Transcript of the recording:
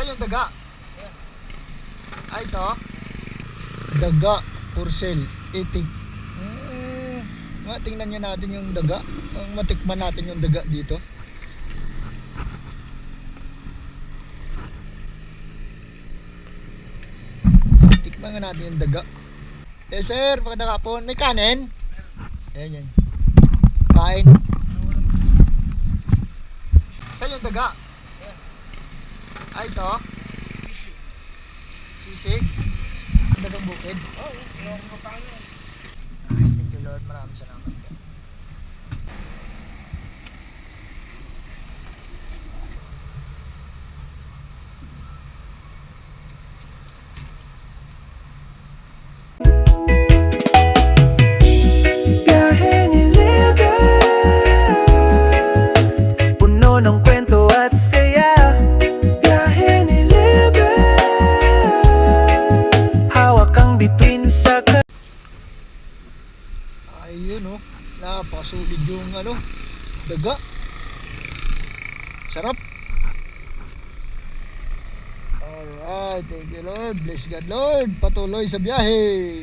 Saan yung daga? Ay, ito. Daga, for sale, itik. Tingnan nyo natin yung daga. Matikman natin yung daga dito. Tikman nga natin yung daga. Eh sir, magandang hapon. May kanin? Ayan yan. Kain. Saan yung daga? Ay, ito. Sisig. Dagang bukid. Oo, yung kapayan. Ay, thank you Lord. Maraming salamat. Biyahe ni Liga, puno ng kwento at saya. Biyahe ni Liga, hawak ang bituin sa Ayun oh, napakasulit yung daga. Sarap. Alright, thank you Lord. Bless God Lord. Patuloy sa biyahe.